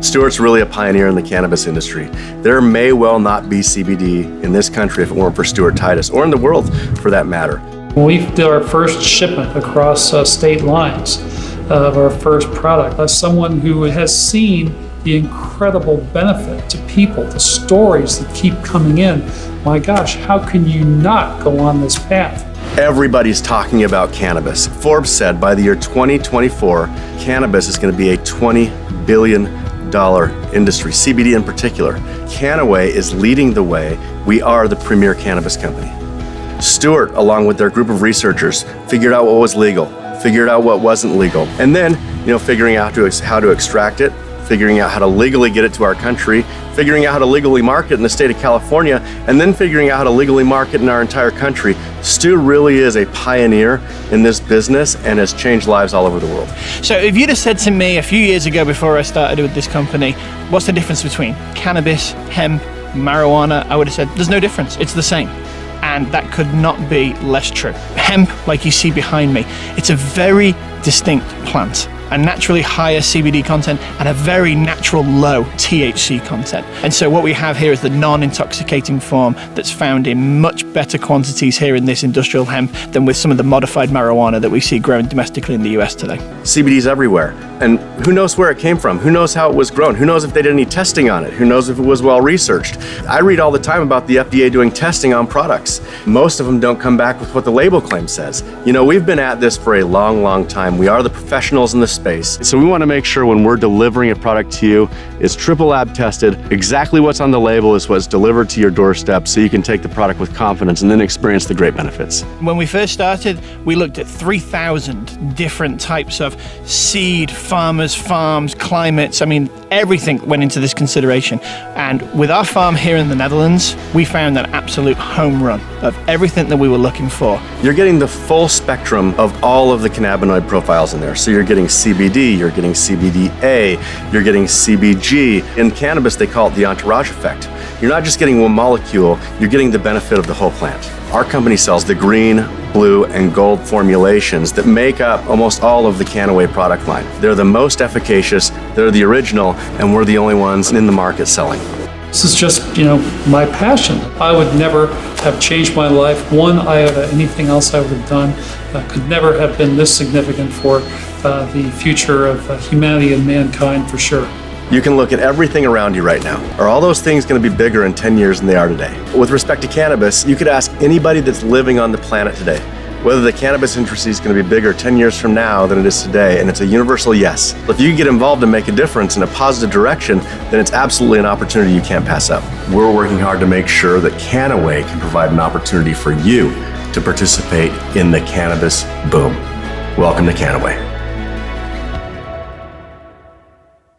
Stuart's really a pioneer in the cannabis industry. There may well not be CBD in this country if it weren't for Stuart Titus, or in the world for that matter. We did our first shipment across state lines of our first product. As someone who has seen the incredible benefit to people, the stories that keep coming in, my gosh, how can you not go on this path? Everybody's talking about cannabis. Forbes said by the year 2024, cannabis is going to be a $20 billion industry, CBD in particular. Kannaway is leading the way. We are the premier cannabis company. Stuart, along with their group of researchers, figured out what was legal, figured out what wasn't legal, and then, figuring out how to extract it, figuring out how to legally get it to our country, figuring out how to legally market in the state of California, and then figuring out how to legally market in our entire country. Stu really is a pioneer in this business and has changed lives all over the world. So if you'd have said to me a few years ago before I started with this company, what's the difference between cannabis, hemp, marijuana, I would have said, there's no difference, it's the same. And that could not be less true. Hemp, like you see behind me, it's a very distinct plant. A naturally higher CBD content and a very natural low THC content. And so what we have here is the non-intoxicating form that's found in much better quantities here in this industrial hemp than with some of the modified marijuana that we see grown domestically in the US today. CBD's everywhere. And who knows where it came from? Who knows how it was grown? Who knows if they did any testing on it? Who knows if it was well researched? I read all the time about the FDA doing testing on products. Most of them don't come back with what the label claim says. We've been at this for a long, long time. We are the professionals in the space. So we want to make sure when we're delivering a product to you, it's triple lab tested. Exactly what's on the label is what's delivered to your doorstep, so you can take the product with confidence and then experience the great benefits. When we first started, we looked at 3,000 different types of seed, farmers, farms, climates. Everything went into this consideration. And with our farm here in the Netherlands, we found an absolute home run of everything that we were looking for. You're getting the full spectrum of all of the cannabinoid profiles in there. So you're getting CBD, you're getting CBDA, you're getting CBG. In cannabis, they call it the entourage effect. You're not just getting one molecule, you're getting the benefit of the whole plant. Our company sells the green, blue, and gold formulations that make up almost all of the Kannaway product line. They're the most efficacious, they're the original, and we're the only ones in the market selling. This is just, my passion. I would never have changed my life one iota. Anything else I would have done could never have been this significant for the future of humanity and mankind, for sure. You can look at everything around you right now. Are all those things going to be bigger in 10 years than they are today? With respect to cannabis, you could ask anybody that's living on the planet today whether the cannabis industry is going to be bigger 10 years from now than it is today, and it's a universal yes. If you get involved and make a difference in a positive direction, then it's absolutely an opportunity you can't pass up. We're working hard to make sure that Kannaway can provide an opportunity for you to participate in the cannabis boom. Welcome to Kannaway.